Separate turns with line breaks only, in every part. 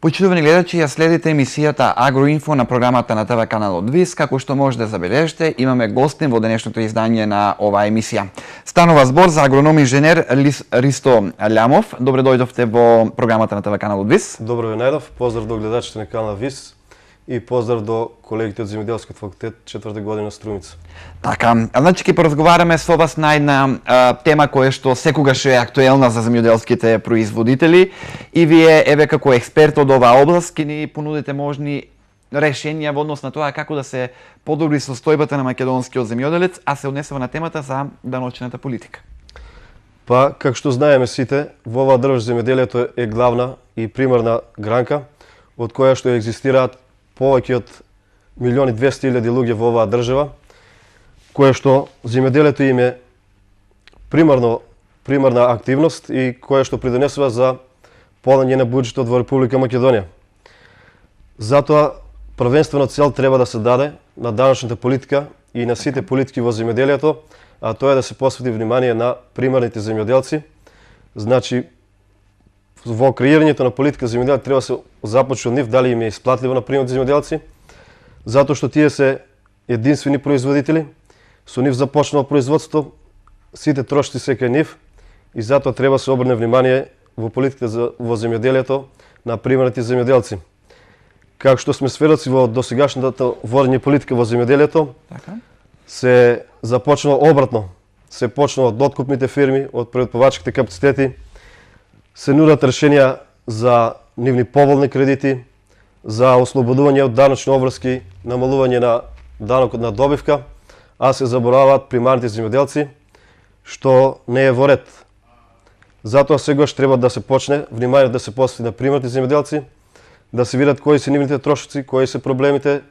Почитувани гледачи, ја следите емисијата Агроинфо на програмата на ТВ каналот ВИС. Како што може да забележите, имаме гостин во денешното издање на оваа емисија. Станува збор за агроном инженер Ристо Лямов. Добре дојдовте во програмата на ТВ каналот ВИС.
Добро ве најдов, поздрав до гледачите на канал ВИС и поздрав до колегите од Земјоделскиот факултет 4-та година Струмица.
Така, значи ќе поразговараме со вас на една тема која што секогаш е актуелна за земјоделските производители и вие еве како експерт од оваа област ќе ни понудите можни решенија во однос на тоа како да се подобри состојбата на македонскиот земјоделец, а се однесува на темата за даночната политика.
Па, како што знаеме сите, во оваа држава земјоделието е главна и примарна гранка од која што екзистираат повеќе од 1.200.000 луѓе во оваа држава, кое што земјоделието им е примарна активност и кое што придонесува за полнење на буџетот во Република Македонија. Затоа првенствена цел треба да се даде на даночната политика и на сите политики во земјоделието, а тоа е да се посвети внимание на примарните земјоделци. Значи, во креирањето на политика за земјоделие треба да се започне од нив дали им е исплатливо на примарните земјоделци, затоа што тие се единствени производители, со нив започнало производство, сите трошци се кај нив и затоа треба да се обрне внимание во политиката во земјоделието на примарните земјоделци. Како што сме сведоци во досегашната водење политика во земјоделието, се започнало обратно. Се почнало од откупните фирми, од преработвачките капацитети, се нудат решенија за нивни поволни кредити, за ослободување од даночни обврски, намалување на данокот на добивка, а се забораваат примарните земјоделци, што не е во ред. Затоа сегаш треба да се почне внимание да се посвети на примарните земјоделци, да се видат кои се нивните трошоци, кои се проблемите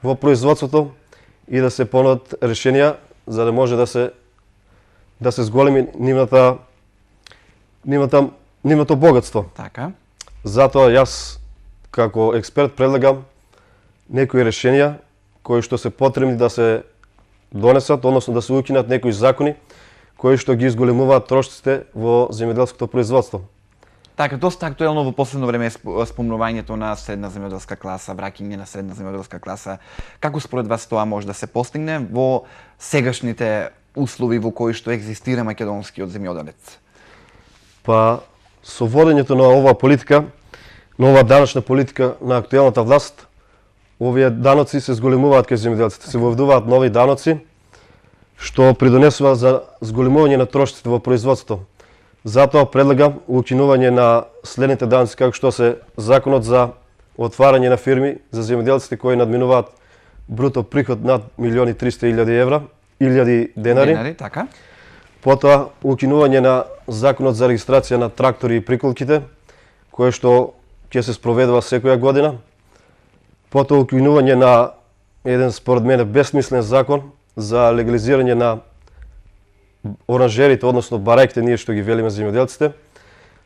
во производството и да се понудат решенија за да може да се зголеми нивното богатство.
Така.
Затоа јас како експерт предлагам некои решенија кои што се потребни да се донесат, односно да се укинат некои закони кои што ги изголемуваат трошците во земјоделското производство.
Така, доста актуелно во последно време е спомнувањето на средна земјоделска класа, враќање на средна земјоделска класа. Како според вас тоа може да се постигне во сегашните услови во кои што екзистира македонскиот земјоделец?
Па, со водењето на оваа политика, на оваа даночна политика на актуелната власт, овие даноци се зголемуваат кај земјоделците, се воведуваат нови даноци, што придонесува за зголемување на трошците во производството. Затоа предлагам укинување на следните даноци, како што се законот за отварање на фирми за земјоделците кои надминуваат бруто приход над 1.300.000 евра, 1000 денари.
Така.
Потоа укинување на законот за регистрација на трактори и приколките, кое што ќе се спроведува секоја година. Потоа укинување на еден според мене бесмислен закон за легализирање на оранжерите, односно барајките, ние што ги велиме земјоделците,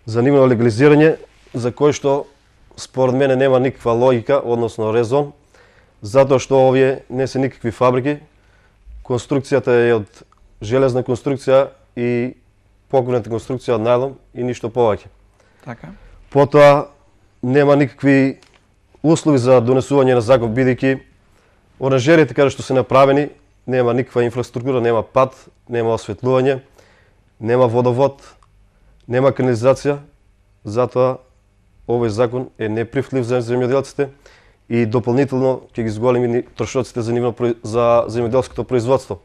за нивно легализирање, за кој што според мене нема никаква логика, односно резон, затоа што овие не се никакви фабрики. Конструкцијата е од железна конструкција и покривната конструкција од најлон и ништо повеќе.
Така.
Потоа нема никакви услови за донесување на закон, бидејќи оранжериите каде што се направени нема никаква инфраструктура, нема пат, нема осветлување, нема водовод, нема канализација, затоа овој закон е неприфатлив за земјоделците и дополнително ќе ги зголеми трошоците за земјоделското производство.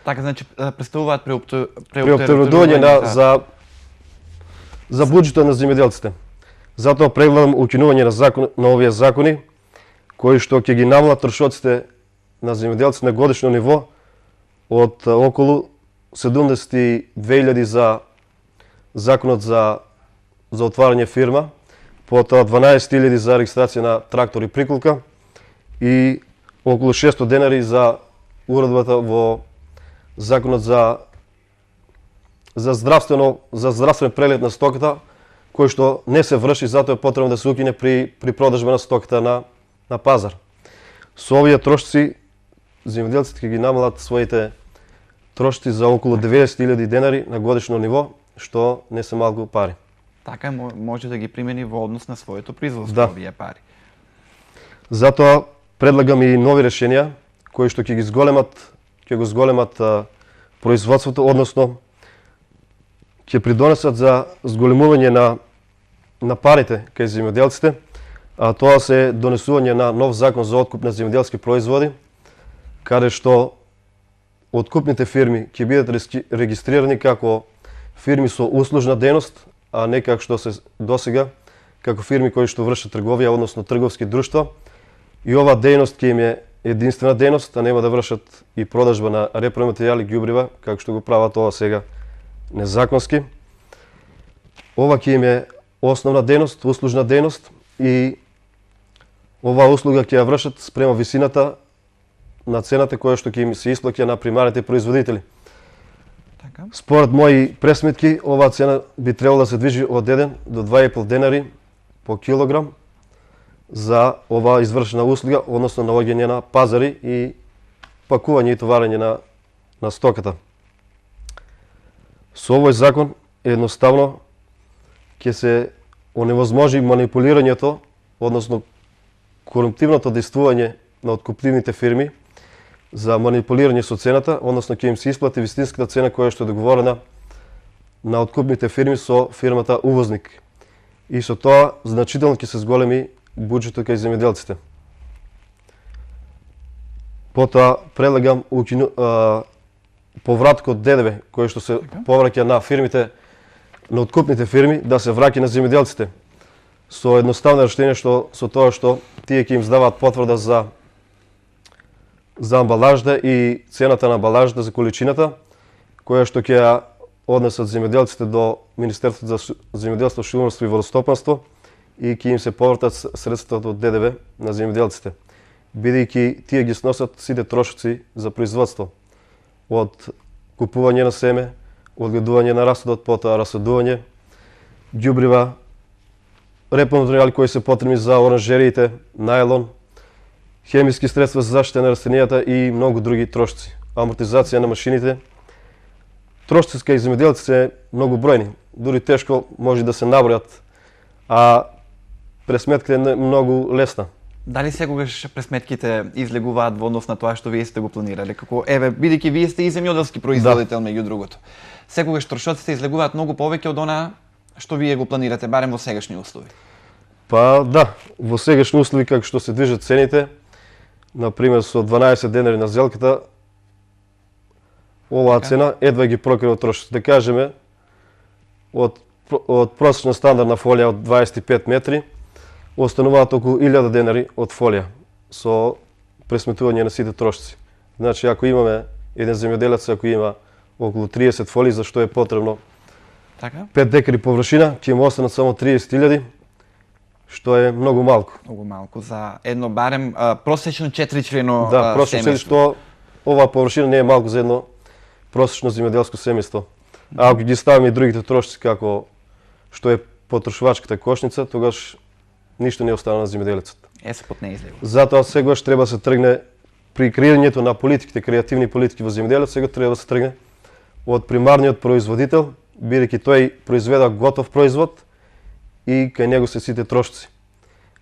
Така, значи представуваат
преоптерување за буџетот на земјоделците. Затоа предлагам укинување на овие закони кои што ќе ги намалат трошоците на земјоделците на годишно ниво од околу 72.000 за законот за отварање фирма, потоа 12.000 за регистрација на трактор и приколка и околу 600 денари за уредбата во законот за здравствен преглед на стоката, кој што не се врши, затоа е потребно да се укине при продажба на стоката на пазар. Со овие трошци земјоделците ќе ги намалат своите трошци за околу 90.000 денари на годишно ниво, што не се малку пари.
Така може да ги примени во однос на своето производство,
Да.
овие пари.
Затоа предлагам и нови решенија кои што ќе го зголемат производството, односно ќе придонесат за зголемување на парите кај земјоделците, а тоа се донесување на нов закон за откуп на земјоделски производи, каде што откупните фирми ќе бидат регистрирани како фирми со услужна дејност, а не како што се досега, како фирми кои што вршат трговија, односно трговски друштва. И ова дејност ќе им е единствена дејност, а нема да вршат и продажба на репроматеријали, ѓубрива, како што го прават ова сега незаконски. Ова ќе им е основна дејност, услужна дејност и оваа услуга ќе ја вршат спрема висината на цената која што ќе им се исплаќа на примарните производители.
Така.
Според мои пресметки, оваа цена би требало да се движи од 1 до 2,5 денари по килограм за оваа извршена услуга, односно наоѓање на пазари и пакување и товарење на стоката. Со овој закон едноставно ќе се оневозможи манипулирањето, односно корумптивното действување на откупливните фирми за манипулирање со цената, односно ќе им се исплати вистинската цена која што е договорена на откупните фирми со фирмата увозник. И со тоа значително ќе се зголеми буџетот кај земјоделците. Потоа предлагам повраток од ДДВ кој што се повраќа на фирмите, на откупните фирми, да се враќа на земјоделците. Со едноставно решение со тоа што тие ќе им издаваат потврда за амбалажда и цената на амбалажда за количината, која што ќе ја однесат земјоделците до Министерството за земјоделство, шумарство и водостопанство и ќе им се повратат средствата од ДДВ на земјоделците, бидејќи тие ги сносат сите трошоци за производство, од купување на семе, одгледување на расадот, потоа расадување, ѓубрива, репроматеријали кои се потребни за оранжериите, најлон, хемиски средства за заштита на растенијата и многу други трошоци. Амортизација на машините. Трошоци кај земјоделците се многу бројни, дури тешко може да се набројат, а пресметката е многу лесна.
Дали секогаш пресметките излегуваат во однос на тоа што вие сте го планирале? Како бидејќи вие сте и земјоделски производител меѓу другото. Секогаш трошоците излегуваат многу повеќе од она што вие го планирате, барем во сегашни услови.
Па да, во сегашни услови како што се движат цените, например со 12 денари на зелката, оваа цена едва ги прокрива трошоците. Да кажеме, од просечна стандардна фолија од 25 метри, остануваат околу 1000 денари од фолија со пресметување на сите трошоци. Значи, ако имаме еден земјоделец, ако има околу 30 фолии, за што е потребно 5 декари површина, ќе му останат само 30.000, што е многу малку.
Многу малку за едно барем просечно 4-члено
Да, просечно, што оваа површина не е малку за едно просечно земјоделско семејство. А ако ги ставиме и другите трошоци како што е потрошувачката кошница, тогаш ништо не остана на земјоделецот.
Еспот не излегува.
Затоа сегаш треба да се тргне при креирањето на политиките, креативни политики во земјоделието, сега треба да се тргне од примарниот производител, бидејќи тој произведа готов производ и кај него се сите трошоци.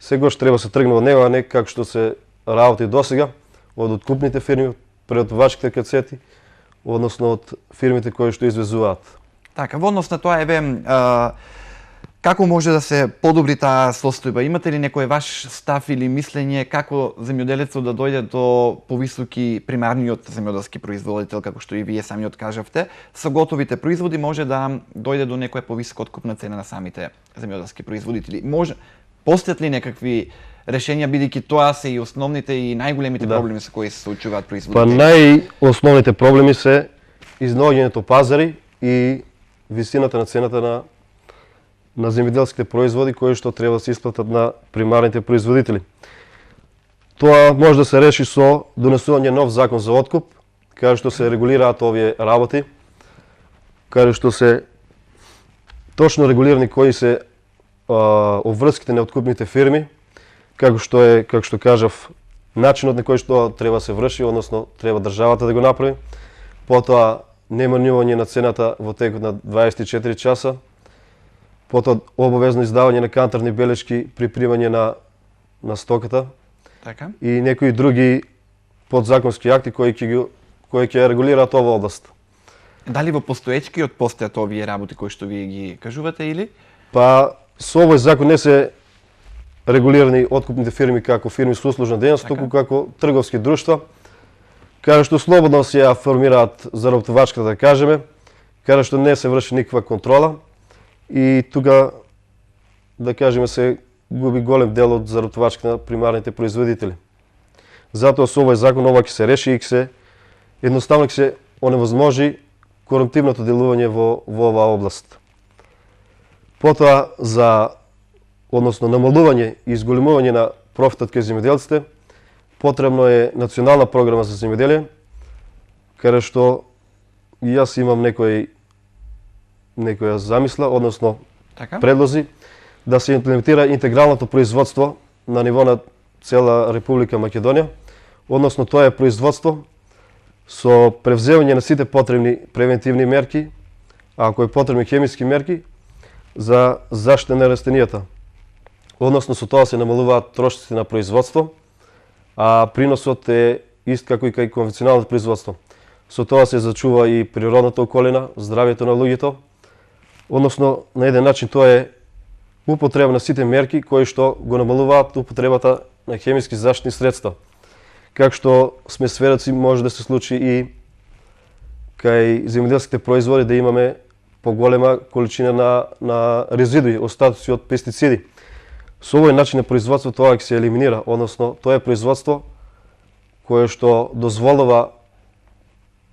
Сегаш треба да се тргне од него, а не како што се работи досега, од откупните фирми, од преработвачките кацети, односно од фирмите кои што извезуваат.
Така, во однос на тоа како може да се подобри таа состојба? Имате ли некој ваш став или мислење како земјоделецот да дојде до повисоки примарниот земјоделски производител, како што и вие самиот кажавте, со готовите производи може да дојде до некоја повисока откупна цена на самите земјоделски производители? Постојат ли некакви решенија, бидејќи тоа се и основните и најголемите проблеми со кои се соочуваат производители?
Па најосновните проблеми се изнаоѓањето пазари и висината на цената на земјоделските производи кои што треба да се исплатат на примарните производители. Тоа може да се реши со донесување нов закон за откуп, каде што се регулираат овие работи, каде што се точно регулирани кои се обврските на откупните фирми, како што кажав, начинот на кој што треба да се врши, односно треба државата да го направи, потоа неманување на цената во текот на 24 часа, потоа обавезно издавање на кантарни белешки при примање на стоката
Така.
и некои други подзаконски акти кои ќе ја регулираат оваа област.
Дали во постоечкиот постојат овие работи кои што вие ги кажувате или?
Па со овој закон не се регулирани откупните фирми како фирми со услужна дејност, туку како трговски друштва, каде што слободно се ја формираат заработувачката, да кажеме, каде што не се врши никаква контрола и тука, да кажеме, се губи голем дел од заработувачката на примарните производители. Затоа со овој закон ова ќе се реши и едноставно ќе се оневозможи корумптивното делување во оваа област. Потоа односно намалување и изголемување на профитот кај земјоделците, потребно е национална програма за земјоделие, каде што и јас имам некоја замисла, односно предлози, да се имплементира интегралното производство на ниво на цела Република Македонија, односно тоа е производство со превземање на сите потребни превентивни мерки, а ако е потребни хемиски мерки, за заштита на растенијата. Односно со тоа се намалуваат трошоците на производство, а приносот е ист како и кај конвенционалното производство. Со тоа се зачува и природната околина, здравјето на луѓето. Односно, на еден начин тоа е употреба на сите мерки кои што го намалуваат употребата на хемиски заштитни средства. Како што сме сведоци, може да се случи и кај земјоделските производи да имаме поголема количина на резидуи, остатоци од пестициди. Со овој начин на производство тоа ќе се елиминира, односно тоа е производство кое што дозволува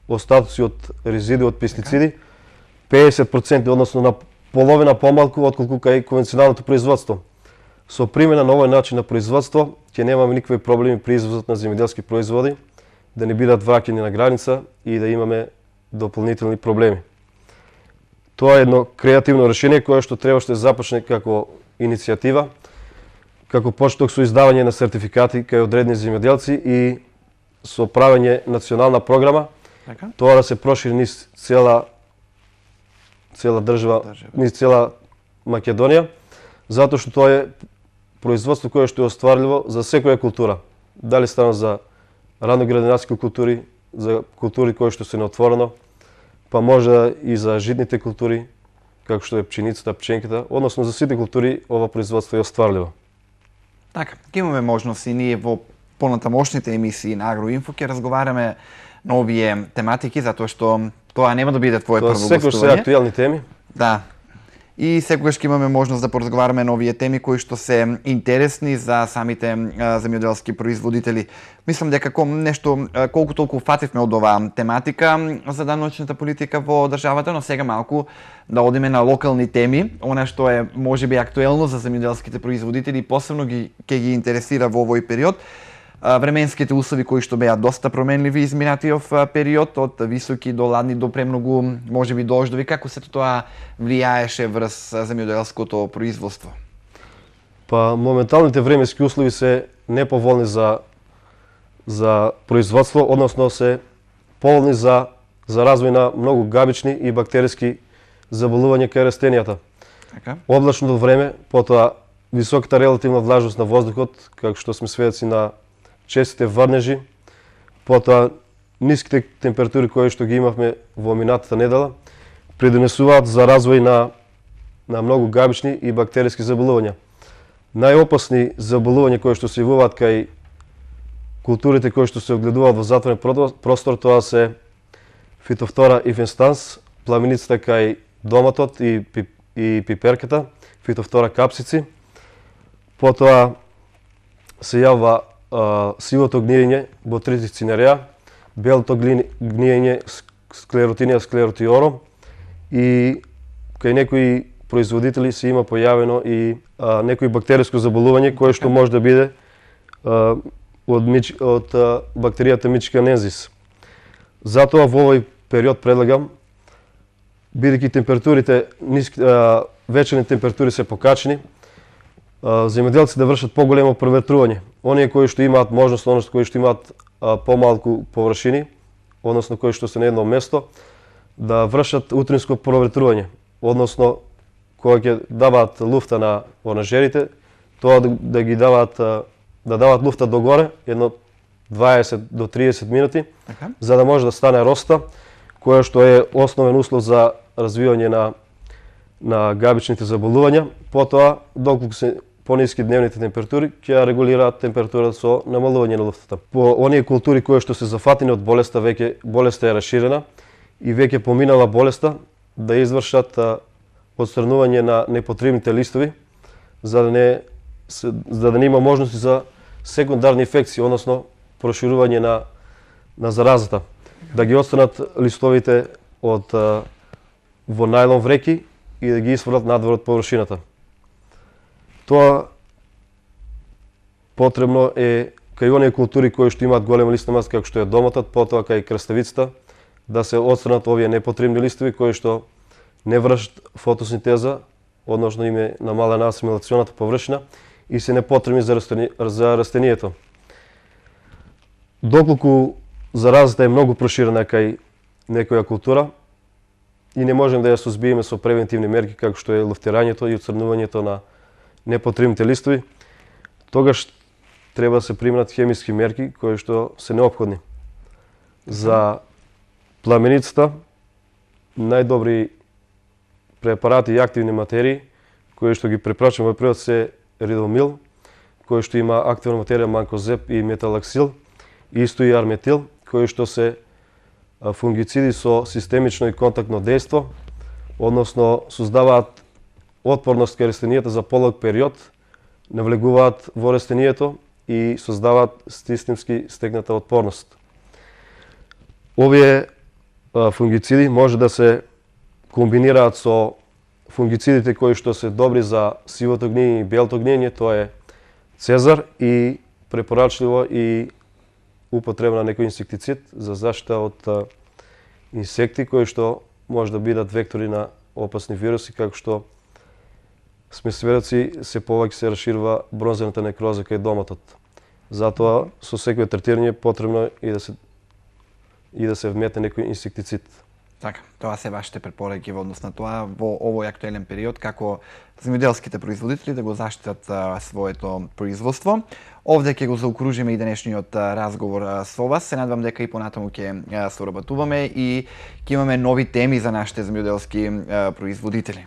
остатоци од резидуи од пестициди 50%, односно на половина помалку отколку кај конвенционалното производство. Со примена на овој начин на производство ќе немаме никакви проблеми при извозот на земјоделски производи, да не бидат враќани на граница и да имаме дополнителни проблеми. Тоа е едно креативно решение кое што требаше да започне како иницијатива, како почеток со издавање на сертификати кај одредени земјоделци и со правење национална програма, тоа да се прошири низ цела држава, низ цела Македонија, затоа што тоа е производство кое што е остварливо за секоја култура. Дали стана за раноградинарски култури, за култури кои што се неотворено, па може и за житните култури, како што е пченицата, пченката, односно за сите култури ова производство е остварливо.
Така, ќе имаме можност и ние во понатамошните емисии на Агроинфо ќе разговараме на овие тематики, затоа што тоа нема да биде твое прво гостување.
Секогаш се актуелни теми.
Да. И секогаш ќе имаме можност да поразговараме на овие теми кои што се интересни за самите земјоделски производители. Мислам дека нешто колку толку фативме од оваа тематика за даночната политика во државата, но сега малку да одиме на локални теми, она што е можеби актуелно за земјоделските производители и посебно ќе ги интересира во овој период. Временските услови кои што беа доста променливи изминатиот период, од високи до ладни до премногу можеби дождови, како сето тоа влијаеше врз земјоделското производство?
Па моменталните временски услови се неповолни за производство, односно се поволни за развој на многу габични и бактериски заболувања кај растенијата. Облачното време, потоа високата релативна влажност на воздухот, како што сме сведоци на честите врнежи, потоа ниските температури кои што ги имавме во минатата недела, придонесуваат за развој на многу габични и бактериски заболувања. Најопасни заболувања кои што се јавуваат кај културите кои што се огледуваат во затворен простор, тоа се фитофтора инфестанс, пламеницата кај доматот и пиперката, фитофтора капсици. Потоа се јавува сивото гниење, ботритис цинереа, белото гниење, склеротинија склеротиорум и кај некои производители се има појавено и некој бактериско заболување кое што може да биде од бактеријата Мичика нензис. Затоа во овој период предлагам, бидејќи температурите, вечерни температури се покачени, земјоделци да вршат поголемо проветрување. Оние кои што имаат можност, односно кои што имаат помалку површини, односно кои што се на едно место, да вршат утринско проветрување, односно кога ќе даваат луфта на оранжерите, тоа да ги даваат луфта догоре, едно 20 до 30 минути, за да може да стане роста, која што е основен услов за развивање на габичните заболувања. Потоа, доколку се пониски дневните температури, ќе регулираат температурата со намалување на луфтата. По оние култури кои што се зафатени од болеста, веќе болеста е расширена и веќе поминала болеста, да извршат отстранување на непотребните листови, за да не има можности за секундарни инфекции, односно проширување на заразата. Да ги отстранат листовите во најлон вреки и да ги исфрлат надвор од површината. Тоа потребно е кај оние култури кои што имаат голема листна маса, како што е домотот, потоа кај краставицата, да се отстранат овие непотребни листови кои што не вршат фотосинтеза, односно име намалена асимилационата површина и се непотребни за растението. Доколку заразата е многу проширена кај некоја култура и не можем да ја сузбиеме со превентивни мерки како што е луфтирањето и отстранувањето на непотребните листови, тогаш треба да се примат хемиски мерки кои што се неопходни. За пламеницата најдобри препарати и активни материи кои што ги препрашувам во природ се ридомил, кој што има активна материја манкозеб и металаксил, исто и арметил, кои што се фунгициди со системично и контактно дејство, односно создаваат отпорност кај растенијата за полог период, навлегуваат во растенијето и создаваат системски стегната отпорност. Овие фунгициди може да се комбинираат со фунгицидите кои што се добри за сивото гниење и белото гниење, тоа е Цезар, и препорачливо и употреба на некој инсектицид за заштита од инсекти кои што може да бидат вектори на опасни вируси, како што сме сведоци се повеќе се расширува бронзената некроза кај домотот. Затоа со секој третирање потребно и да се вметне некој инсектицид.
Така, тоа се вашите препораки во однос на тоа во овој актуелен период како земјоделските производители да го заштитат своето производство. Овде ќе го заокружиме и денешниот разговор со вас. Се надевам дека и понатаму ќе соработуваме и ќе имаме нови теми за нашите земјоделски производители.